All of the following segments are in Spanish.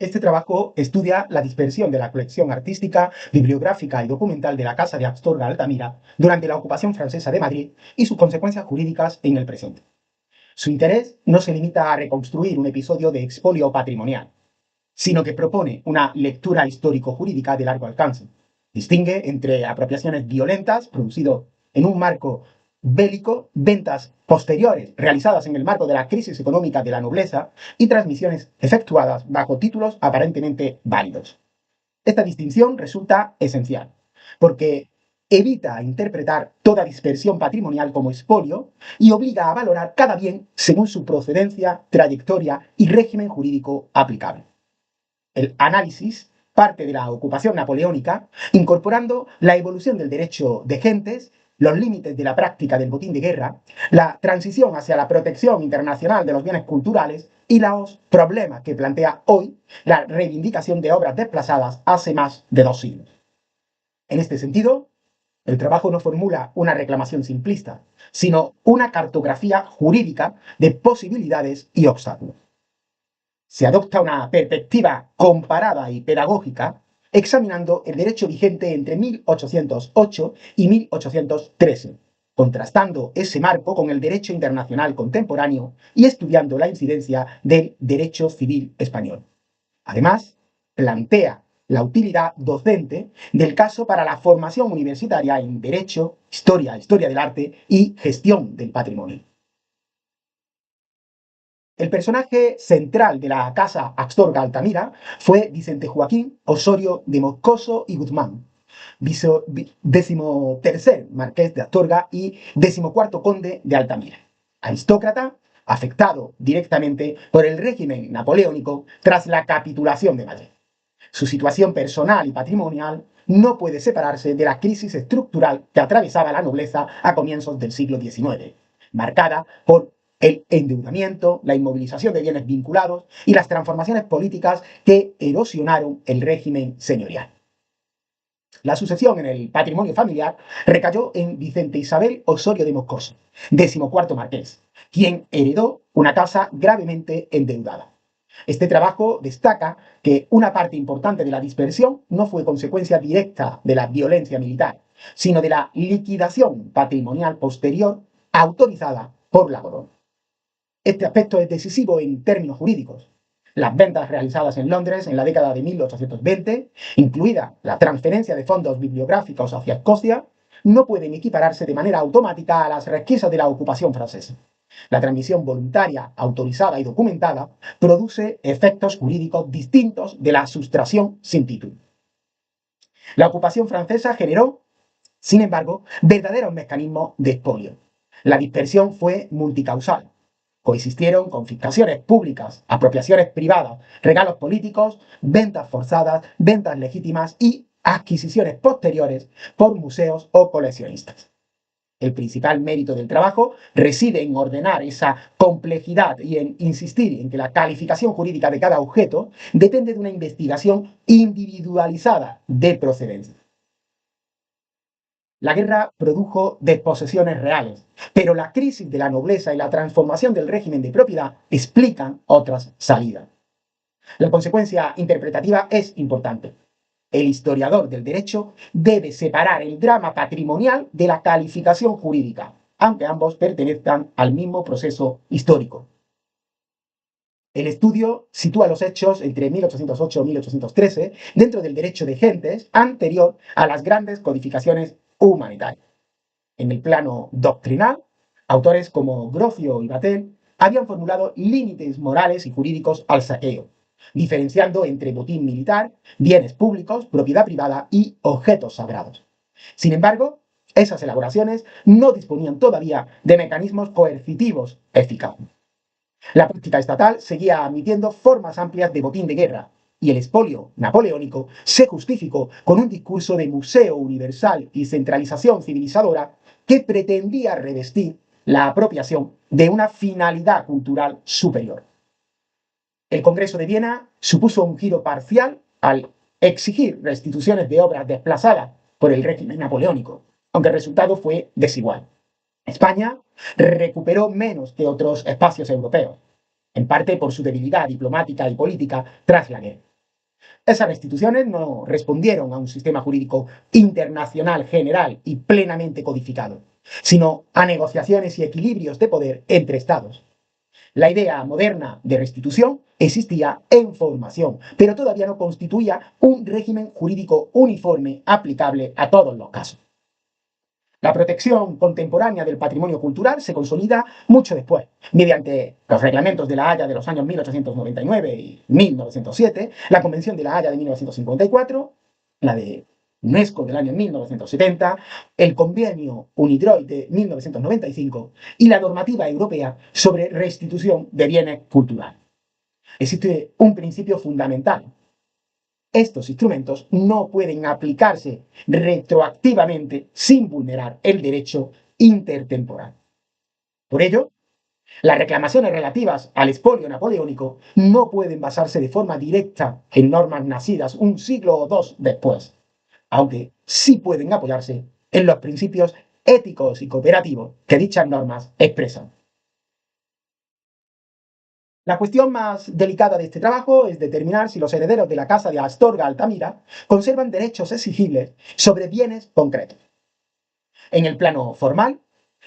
Este trabajo estudia la dispersión de la colección artística, bibliográfica y documental de la Casa de Astorga Altamira durante la ocupación francesa de Madrid y sus consecuencias jurídicas en el presente. Su interés no se limita a reconstruir un episodio de expolio patrimonial, sino que propone una lectura histórico-jurídica de largo alcance. Distingue entre apropiaciones violentas, producido en un marco bélico, ventas posteriores realizadas en el marco de la crisis económica de la nobleza y transmisiones efectuadas bajo títulos aparentemente válidos. Esta distinción resulta esencial, porque evita interpretar toda dispersión patrimonial como expolio y obliga a valorar cada bien según su procedencia, trayectoria y régimen jurídico aplicable. El análisis parte de la ocupación napoleónica, incorporando la evolución del derecho de gentes, los límites de la práctica del botín de guerra, la transición hacia la protección internacional de los bienes culturales y los problemas que plantea hoy la reivindicación de obras desplazadas hace más de 2 siglos. En este sentido, el trabajo no formula una reclamación simplista, sino una cartografía jurídica de posibilidades y obstáculos. Se adopta una perspectiva comparada y pedagógica examinando el derecho vigente entre 1808 y 1813, contrastando ese marco con el derecho internacional contemporáneo y estudiando la incidencia del derecho civil español. Además, plantea la utilidad docente del caso para la formación universitaria en Derecho, Historia del Arte y Gestión del Patrimonio. El personaje central de la Casa Astorga Altamira fue Vicente Joaquín Osorio de Moscoso y Guzmán, decimotercer marqués de Astorga y decimocuarto conde de Altamira, aristócrata afectado directamente por el régimen napoleónico tras la capitulación de Madrid. Su situación personal y patrimonial no puede separarse de la crisis estructural que atravesaba la nobleza a comienzos del siglo XIX, marcada por el endeudamiento, la inmovilización de bienes vinculados y las transformaciones políticas que erosionaron el régimen señorial. La sucesión en el patrimonio familiar recayó en Vicente Isabel Osorio de Moscoso, decimocuarto marqués, quien heredó una casa gravemente endeudada. Este trabajo destaca que una parte importante de la dispersión no fue consecuencia directa de la violencia militar, sino de la liquidación patrimonial posterior autorizada por la corona. Este aspecto es decisivo en términos jurídicos. Las ventas realizadas en Londres en la década de 1820, incluida la transferencia de fondos bibliográficos hacia Escocia, no pueden equipararse de manera automática a las requisas de la ocupación francesa. La transmisión voluntaria, autorizada y documentada produce efectos jurídicos distintos de la sustracción sin título. La ocupación francesa generó, sin embargo, verdaderos mecanismos de expolio. La dispersión fue multicausal. Coexistieron confiscaciones públicas, apropiaciones privadas, regalos políticos, ventas forzadas, ventas legítimas y adquisiciones posteriores por museos o coleccionistas. El principal mérito del trabajo reside en ordenar esa complejidad y en insistir en que la calificación jurídica de cada objeto depende de una investigación individualizada de procedencia. La guerra produjo desposesiones reales, pero la crisis de la nobleza y la transformación del régimen de propiedad explican otras salidas. La consecuencia interpretativa es importante. El historiador del derecho debe separar el drama patrimonial de la calificación jurídica, aunque ambos pertenezcan al mismo proceso histórico. El estudio sitúa los hechos entre 1808 y 1813 dentro del derecho de gentes anterior a las grandes codificaciones humanitarias. En el plano doctrinal, autores como Grocio y Vatel habían formulado límites morales y jurídicos al saqueo, diferenciando entre botín militar, bienes públicos, propiedad privada y objetos sagrados. Sin embargo, esas elaboraciones no disponían todavía de mecanismos coercitivos eficaces. La práctica estatal seguía admitiendo formas amplias de botín de guerra, y el expolio napoleónico se justificó con un discurso de museo universal y centralización civilizadora que pretendía revestir la apropiación de una finalidad cultural superior. El Congreso de Viena supuso un giro parcial al exigir restituciones de obras desplazadas por el régimen napoleónico, aunque el resultado fue desigual. España recuperó menos que otros espacios europeos, en parte por su debilidad diplomática y política tras la guerra. Esas restituciones no respondieron a un sistema jurídico internacional general y plenamente codificado, sino a negociaciones y equilibrios de poder entre estados. La idea moderna de restitución existía en formación, pero todavía no constituía un régimen jurídico uniforme aplicable a todos los casos. La protección contemporánea del patrimonio cultural se consolida mucho después, mediante los reglamentos de La Haya de los años 1899 y 1907, la Convención de La Haya de 1954, la de UNESCO del año 1970, el Convenio UNIDROIT de 1995 y la normativa europea sobre restitución de bienes culturales. Existe un principio fundamental: estos instrumentos no pueden aplicarse retroactivamente sin vulnerar el derecho intertemporal. Por ello, las reclamaciones relativas al expolio napoleónico no pueden basarse de forma directa en normas nacidas un siglo o dos después, aunque sí pueden apoyarse en los principios éticos y cooperativos que dichas normas expresan. La cuestión más delicada de este trabajo es determinar si los herederos de la casa de Astorga Altamira conservan derechos exigibles sobre bienes concretos. En el plano formal,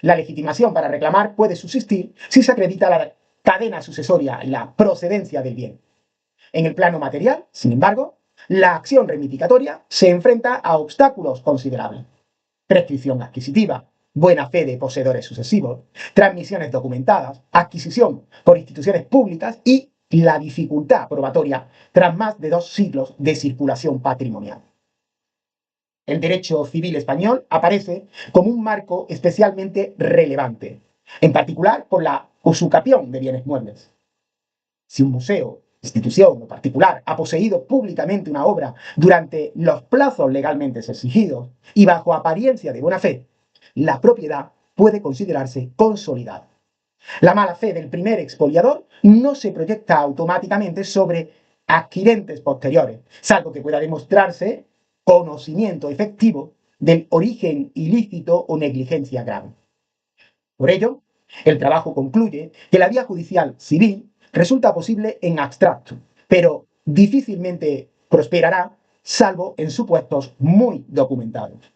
la legitimación para reclamar puede subsistir si se acredita la cadena sucesoria y la procedencia del bien. En el plano material, sin embargo, la acción reivindigatoria se enfrenta a obstáculos considerables: prescripción adquisitiva, buena fe de poseedores sucesivos, transmisiones documentadas, adquisición por instituciones públicas y la dificultad probatoria tras más de 2 siglos de circulación patrimonial. El derecho civil español aparece como un marco especialmente relevante, en particular por la usucapión de bienes muebles. Si un museo, institución o particular ha poseído públicamente una obra durante los plazos legalmente exigidos y bajo apariencia de buena fe, la propiedad puede considerarse consolidada. La mala fe del primer expoliador no se proyecta automáticamente sobre adquirentes posteriores, salvo que pueda demostrarse conocimiento efectivo del origen ilícito o negligencia grave. Por ello, el trabajo concluye que la vía judicial civil resulta posible en abstracto, pero difícilmente prosperará salvo en supuestos muy documentados.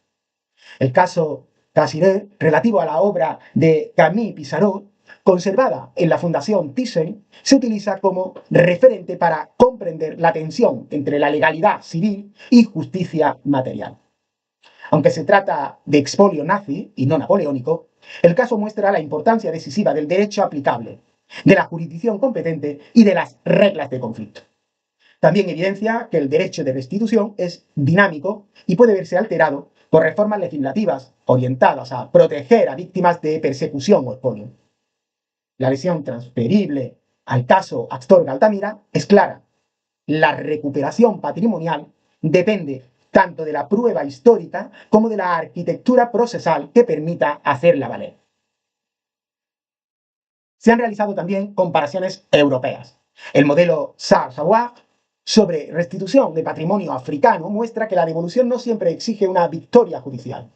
El caso Cassirer, relativo a la obra de Camille Pissarro, conservada en la Fundación Thyssen, se utiliza como referente para comprender la tensión entre la legalidad civil y justicia material. Aunque se trata de expolio nazi y no napoleónico, el caso muestra la importancia decisiva del derecho aplicable, de la jurisdicción competente y de las reglas de conflicto. También evidencia que el derecho de restitución es dinámico y puede verse alterado por reformas legislativas orientadas a proteger a víctimas de persecución o expolio. La lesión transferible al caso Astorga Altamira es clara: la recuperación patrimonial depende tanto de la prueba histórica como de la arquitectura procesal que permita hacerla valer. Se han realizado también comparaciones europeas. El modelo Sarr-Sawar sobre restitución de patrimonio africano muestra que la devolución no siempre exige una victoria judicial.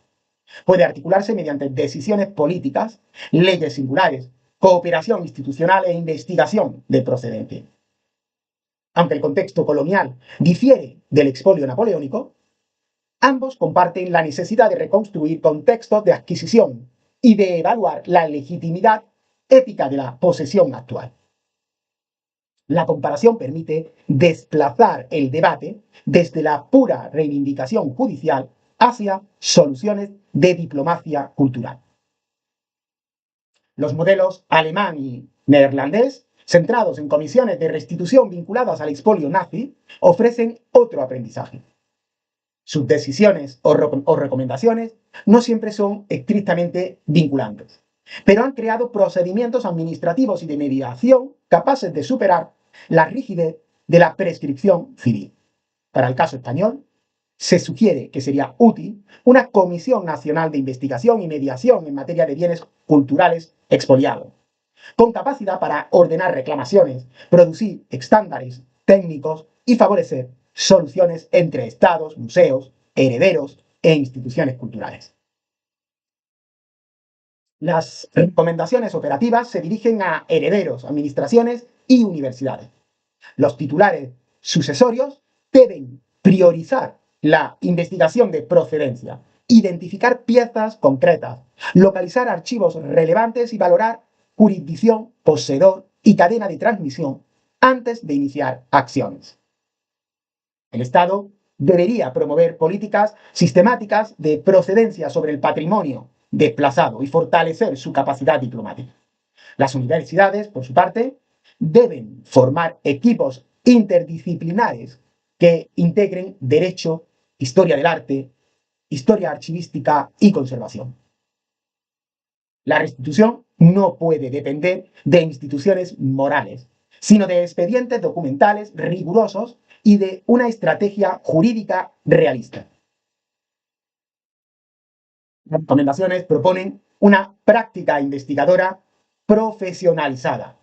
Puede articularse mediante decisiones políticas, leyes singulares, cooperación institucional e investigación de procedencia. Aunque el contexto colonial difiere del expolio napoleónico, ambos comparten la necesidad de reconstruir contextos de adquisición y de evaluar la legitimidad ética de la posesión actual. La comparación permite desplazar el debate desde la pura reivindicación judicial hacia soluciones de diplomacia cultural. Los modelos alemán y neerlandés, centrados en comisiones de restitución vinculadas al expolio nazi, ofrecen otro aprendizaje. Sus decisiones o recomendaciones no siempre son estrictamente vinculantes, pero han creado procedimientos administrativos y de mediación capaces de superar la rigidez de la prescripción civil. Para el caso español, se sugiere que sería útil una Comisión Nacional de Investigación y Mediación en materia de bienes culturales expoliados, con capacidad para ordenar reclamaciones, producir estándares técnicos y favorecer soluciones entre estados, museos, herederos e instituciones culturales. Las recomendaciones operativas se dirigen a herederos, administraciones y universidades. Los titulares sucesorios deben priorizar la investigación de procedencia, identificar piezas concretas, localizar archivos relevantes y valorar jurisdicción, poseedor y cadena de transmisión antes de iniciar acciones. El Estado debería promover políticas sistemáticas de procedencia sobre el patrimonio desplazado y fortalecer su capacidad diplomática. Las universidades, por su parte, deben formar equipos interdisciplinares que integren derecho, historia del arte, historia archivística y conservación. La restitución no puede depender de instituciones morales, sino de expedientes documentales rigurosos y de una estrategia jurídica realista. Las recomendaciones proponen una práctica investigadora profesionalizada.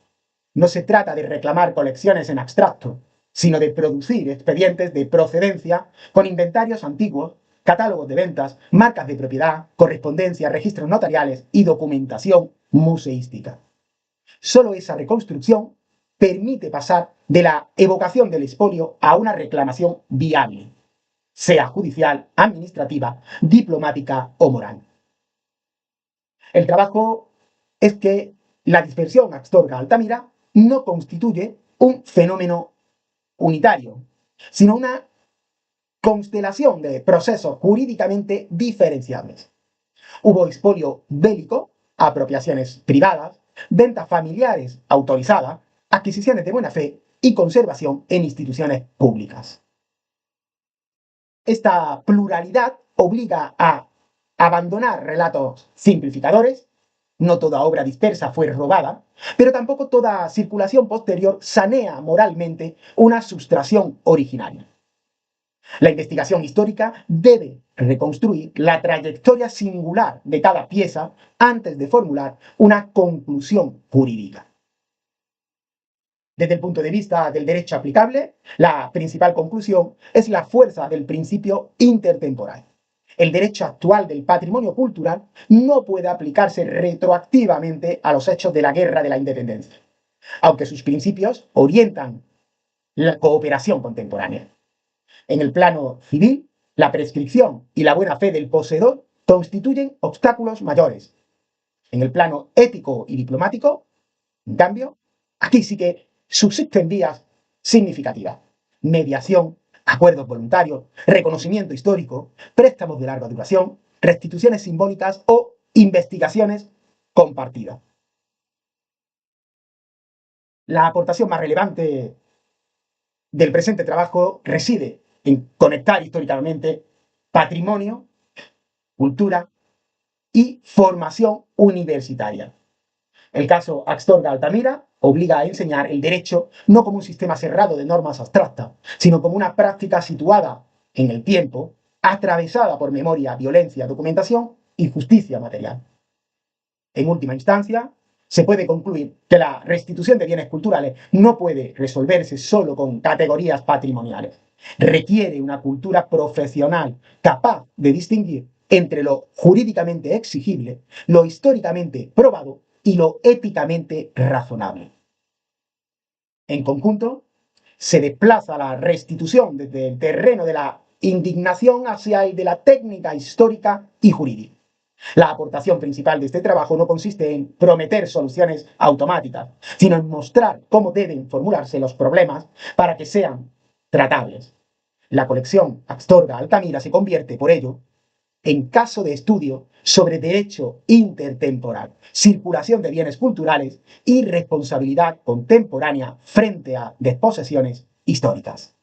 No se trata de reclamar colecciones en abstracto, sino de producir expedientes de procedencia con inventarios antiguos, catálogos de ventas, marcas de propiedad, correspondencia, registros notariales y documentación museística. Solo esa reconstrucción permite pasar de la evocación del expolio a una reclamación viable, sea judicial, administrativa, diplomática o moral. El trabajo es que la dispersión Astorga-Altamira no constituye un fenómeno unitario, sino una constelación de procesos jurídicamente diferenciables. Hubo expolio bélico, apropiaciones privadas, ventas familiares autorizadas, adquisiciones de buena fe y conservación en instituciones públicas. Esta pluralidad obliga a abandonar relatos simplificadores. No toda obra dispersa fue robada, pero tampoco toda circulación posterior sanea moralmente una sustracción originaria. La investigación histórica debe reconstruir la trayectoria singular de cada pieza antes de formular una conclusión jurídica. Desde el punto de vista del derecho aplicable, la principal conclusión es la fuerza del principio intertemporal. El derecho actual del patrimonio cultural no puede aplicarse retroactivamente a los hechos de la Guerra de la Independencia, aunque sus principios orientan la cooperación contemporánea. En el plano civil, la prescripción y la buena fe del poseedor constituyen obstáculos mayores. En el plano ético y diplomático, en cambio, aquí sí que subsisten vías significativas: mediación, acuerdos voluntarios, reconocimiento histórico, préstamos de larga duración, restituciones simbólicas o investigaciones compartidas. La aportación más relevante del presente trabajo reside en conectar históricamente patrimonio, cultura y formación universitaria. El caso Astorga-Altamira obliga a enseñar el derecho no como un sistema cerrado de normas abstractas, sino como una práctica situada en el tiempo, atravesada por memoria, violencia, documentación y justicia material. En última instancia, se puede concluir que la restitución de bienes culturales no puede resolverse solo con categorías patrimoniales. Requiere una cultura profesional capaz de distinguir entre lo jurídicamente exigible, lo históricamente probado y lo éticamente razonable. En conjunto, se desplaza la restitución desde el terreno de la indignación hacia el de la técnica histórica y jurídica. La aportación principal de este trabajo no consiste en prometer soluciones automáticas, sino en mostrar cómo deben formularse los problemas para que sean tratables. La colección Astorga-Altamira se convierte, por ello, en caso de estudio sobre derecho intertemporal, circulación de bienes culturales y responsabilidad contemporánea frente a desposesiones históricas.